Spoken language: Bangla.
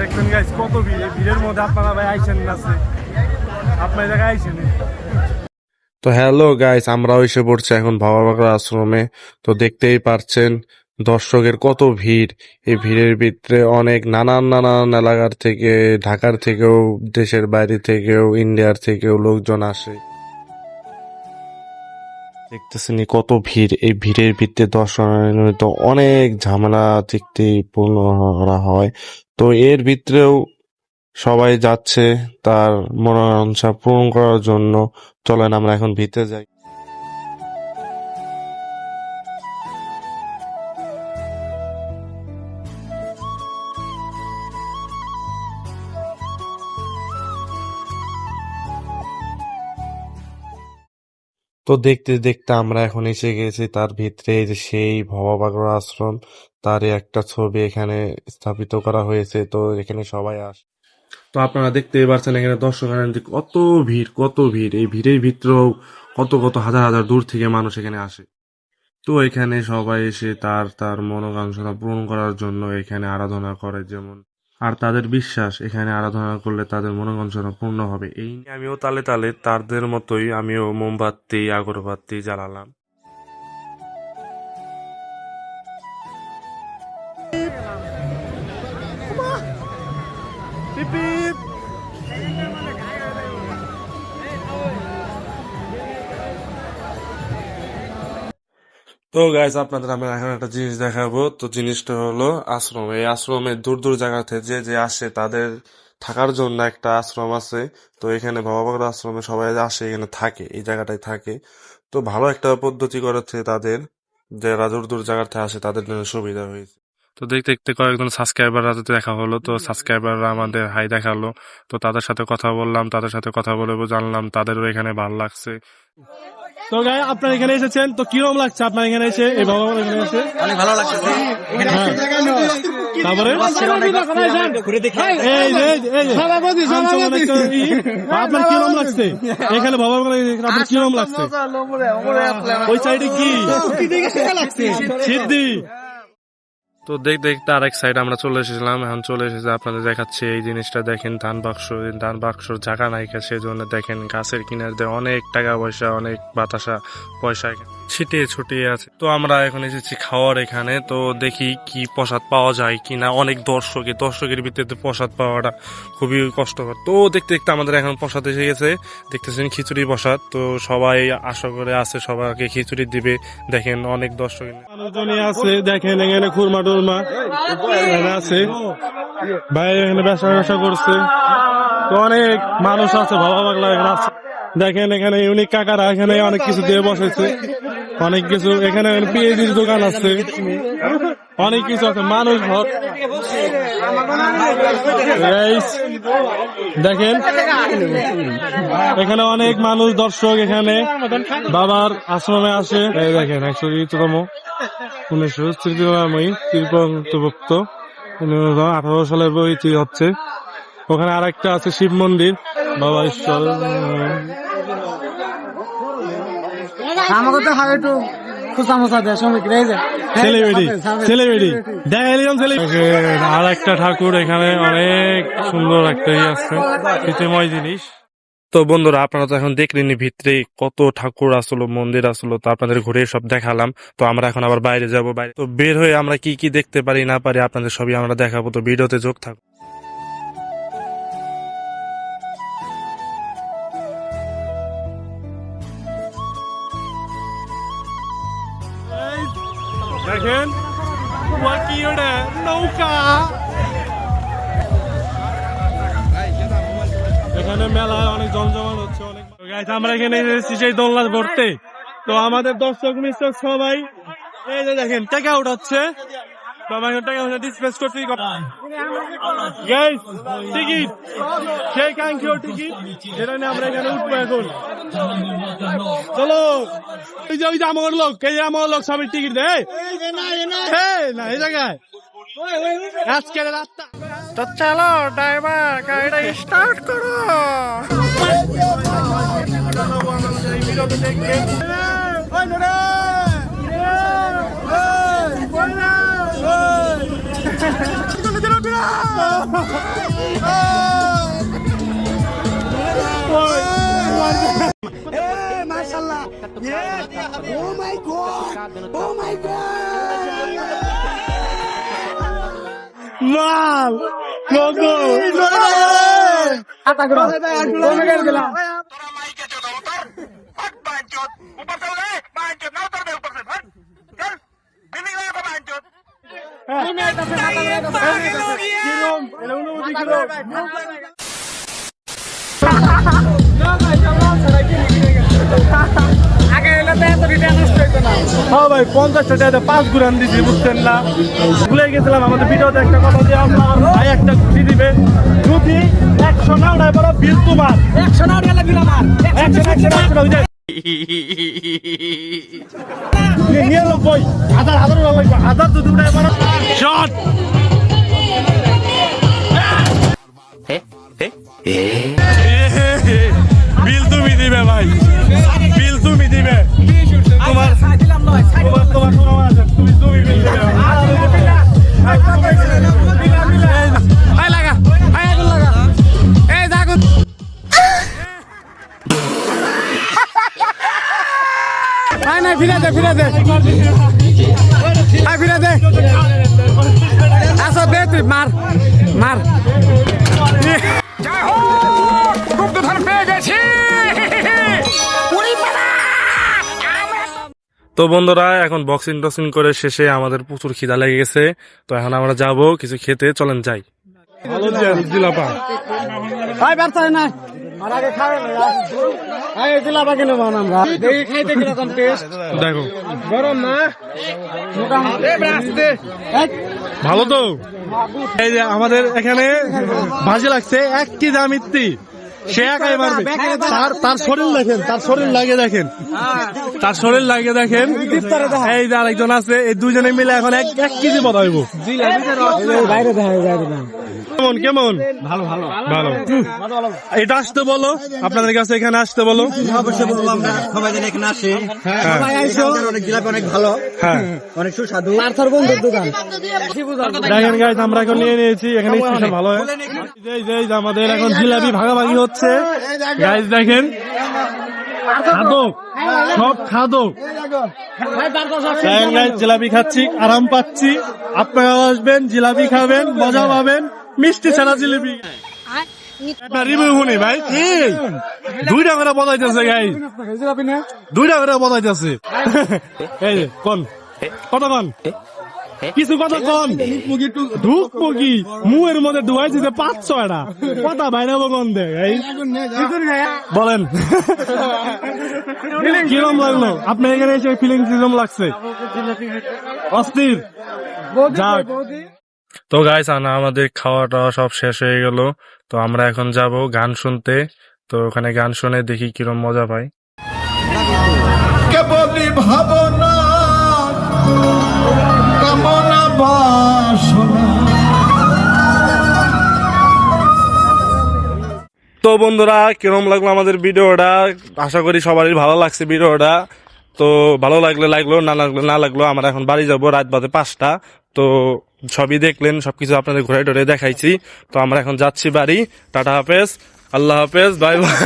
দেখবেন গাইস কত ভিড়, এই ভিড়ের মধ্যে আপনারা ভাই আইছেন না, আপনার জায়গায় আইছেন। তো হ্যালো গাইস, আমরাও এসে পড়ছি এখন বাবা বাকর আশ্রমে। তো দেখতেই পারছেন দর্শকের কত ভিড়। এই ভিড়ের ভিতরে অনেক নানান নানান এলাকার থেকে, ঢাকার থেকেও, দেশের বাইরে থেকেও, ইন্ডিয়ার থেকেও লোকজন আসে। দেখতেছেন কত ভিড়। এই ভিড়ের ভিতরে দর্শনের তো অনেক ঝামেলা দেখতে পূর্ণ করা হয়। তো এর ভিতরেও সবাই যাচ্ছে তার মনোবাঞ্ছা পূরণ করার জন্য। চলেন আমরা এখন ভিতরে যাই। তো দেখতে দেখতে আমরা এখন এসে গেছি তার ভিতরে। এই যে সেই ভবা বাগড়া আশ্রম, তারই একটা ছবি এখানে স্থাপিত করা হয়েছে। তো এখানে সবাই আসে। তো আপনারা দেখতেই পাচ্ছেন এখানে দর্শক কত ভিড়, কত ভিড়। এই ভিড়ের ভিতরেও কত কত হাজার হাজার দূর থেকে মানুষ এখানে আসে। তো এখানে সবাই এসে তার তার মনোকাঙ্ক্ষা পূরণ করার জন্য এখানে আরাধনা করে। যেমন আর তাদের বিশ্বাস এখানে আরাধনা করলে তাদের মনোকাঙ্ক্ষা পূর্ণ হবে। এই নিয়ে আমিও তালে তালে তাদের মতোই আমিও মোমবাতি আগরবাতি জ্বালালাম। তো গাইস, আপনাদের আমি এখন একটা জিনিস দেখাবো। তো জিনিসটা হলো আশ্রম। এই আশ্রমে দূর দূর জায়গা থেকে যে যে আসে তাদের থাকার জন্য একটা আশ্রম আছে। তো এখানে বাবা বাবার আশ্রমে সবাই আসে, এখানে থাকে, এই জায়গাটায় থাকে। তো ভালো একটা পদ্ধতি করেছে তাদের, যারা দূর দূর জায়গা থেকে আসে তাদের জন্য সুবিধা হয়েছে। তো দেখতে দেখতে কয়েকজন সাবস্ক্রাইবাররা দেখা হলো। তো সাবস্ক্রাইবাররা আমাদের হাই দেখালো। তো তাদের সাথে কথা বললাম, তাদের সাথে কথা বলে জানলাম তাদেরও এখানে ভালো লাগছে। তো গাই আপনারা এখানে এসেছেন, তো কিরকম লাগছে আপনার এখানে এসে, এই বাবা এখানে এসে? অনেক ভালো লাগছে। তারপরে আপনার কিরকম লাগছে এখানে বাবা, আপনার কিরকম লাগছে? ওই সাইডে কি সিদ্ধি? তো দেখতে দেখতে আরেক সাইড আমরা চলে এসেছিলাম। এখন চলে এসেছে আপনাদের দেখাচ্ছে এই জিনিসটা। দেখেন ধান বাক্সর জায়গা নাই, সেজন্য দেখেন গাছের কিনারে দিয়ে অনেক টাকা পয়সা, অনেক বাতাসা পয়সা ছিটিয়ে ছুটিয়ে আছে। তো আমরা এখন এসেছি খাওয়ার এখানে। তো দেখি কি প্রসাদ পাওয়া যায় কিনা। অনেক দর্শকের ভিতরে প্রসাদ পাওয়াটা খুবই কষ্টকর। তো দেখতে দেখতে আমাদের এখন প্রসাদ এসে গেছে। দেখতেছেন খিচুড়ি প্রসাদ। তো সবাই আশা করে আছে সবাইকে খিচুড়ি দিবে। দেখেন অনেক দর্শক মানুষজনই আছে, দেখেন এখানে খুরমা টুরমা এখানে আছে, ভাই এখানে ব্যবসা করছে। তো অনেক মানুষ আছে, ভাবা বাংলা এখানে আছে। দেখেন এখানে ইউনিক কাকারা এখানে অনেক কিছু দিয়ে বসেছে, অনেক কিছু। এখানে পিএইচডির দোকান আছে, অনেক কিছু আছে, মানুষ ভর। দেখেন এখানে অনেক মানুষ দর্শক এখানে বাবার আশ্রমে আসে। এই দেখেন 100তম 1993 তিরুপন্তভুক্ত 18 সালের বই হচ্ছে। ওখানে আরেকটা আছে শিব মন্দির, বাবা ঈশ্বর। আমাকে তো হয় একটু আর একটা ঠাকুর এখানে অনেক সুন্দর একটা আছে, শীতময় জিনিস। তো বন্ধুরা, আপনারা তো এখন দেখলেন ভিতরে কত ঠাকুর আসলো, মন্দির আসলো। তো আপনাদের ঘুরে সব দেখালাম। তো আমরা এখন আবার বাইরে যাব। বাইরে তো বের হয়ে আমরা কি কি দেখতে পারি না পারি আপনাদের সবই আমরা দেখাবো। তো ভিডিওতে যোগ থাকো। দেখেন কি ওটা নৌকা, এখানে মেলায় অনেক জমজমাট হচ্ছে। অনেক আমরা এখানে এসেছি সেই দোলনা ভরতে। তো আমাদের দর্শক মিশ্র সবাই এই যে দেখেন টাকা উঠাচ্ছে। তো আমার টাকা ডিসপ্লেস করতে টিকিট, সেই কাঙ্ক্ষীয় টিকিট, যেটা নিয়ে আমরা এখানে উঠবো এখন। চলো ওই যে আমার লোক, এই আমার লোক সবাই টিকিট দেয় না এই জায়গায় আজকের রাতটা। তো চলো ড্রাইভার, গাড়িটা স্টার্ট করো। মাল লোগো হ্যাঁ ভাই 50 টাকা 5 গ্রাম দিছি বুঝছেন না ভুলে গেছিলাম আমাদের ভিডিওতে একটা কথা যে আপনার ভাই একটা খুশি দিবে যদি 100 না উঠায় বলো বিল তোমার 100 না উঠালে বিল আমার 100 হয়ে যায় নিয়ে লো কই হাজার লাগবে হাজার যদি উঠায় বলো শট বিল তুমি দিবে ভাই বিল তুমি দিবে তোমার তোমার তোমার আছে তুমি তুমি বিল দিবে আই লাগা আই আগুন লাগা এই আগুন আই না ফিরে দে আই ফিরে দে আসো দে তুই মার মার তো বন্ধুরা এখন বক্সিং টক্সিং করে শেষে আমাদের প্রচুর খিদা লেগে গেছে তো এখন আমরা যাব কিছু খেতে চলেন যাই ভালো জিলাপা ভাই ব্যর্থ হয় না আর আগে খাবে না এই জিলাপা কিনে বানান আমরা দেখি খাইতে কিরকম টেস্ট দেখো গরম না মোটামুটি ভালো তো এই যে আমাদের এখানে ভাজি লাগছে 1 কেজি আমিত্তি সে একাই মারবে তার শরীর দেখেন তার শরীর লাগে দেখেন এই যে আরেকজন আছে এই দুজনে মিলে এখন 1 কেজি বানাইবো বাইরে কেমন কেমন ভালো ভালো ভালো এটা আসতে বলো আপনাদের কাছে এখানে আসতে বলো অবশ্যই বলবো আমরা সবাই যেন এখানে আসি সবাই আইসো অনেক জিলাপি অনেক ভালো হ্যাঁ অনেক সুস্বাদু পার্থর বন্ধুর দোকান দেখেন গাইস আমরা এখন নিয়ে নিয়েছি এখানে স্পেশাল ভালো হয় এই যে আমাদের এখন জিলাপি ভাগাভাগি হচ্ছে গাইস দেখেন খাদক সব খাদক গাইস জিলাপি খাচ্ছি আরাম পাচ্ছি আপনারা আসবেন জিলাপি খাবেন মজা পাবেন মিষ্টি ছাড়া জিলাপি রিভিউ শুনি ভাই কি 2টা করে বজাইতেছে গাইস 2টা করে বজাইতেছে এই যে কোন কত কোন কিছু কথা কন ঢুক পকি মুয়ের মধ্যে ঢুকাইছি যে 5-6টা কথা বাইরে বগন দে বলেন কিরম লাগলো আপনি এখানে এসে ফিলিং কিরম লাগছে অস্থির যাক তো গাইস আমাদের খাওয়া টাওয়া সব শেষ হয়ে গেল তো আমরা এখন যাব গান শুনতে তো ওখানে গান শুনে দেখি কিরম মজা পাই কেবলই ভাবনা কামনা বাসনা। তো বন্ধুরা কিরম লাগলো আমাদের ভিডিওটা আশা করি সবারই ভালো লাগছে ভিডিওটা তো ভালো লাগলে লাগলো না লাগলো আমরা এখন বাড়ি যাবো রাত বাজে 5টা তো সবই দেখলেন সবকিছু আপনাদের ঘুরে টরে দেখাইছি তো আমরা এখন যাচ্ছি বাড়ি টাটা হাফেজ আল্লাহ হাফেজ বাই বাই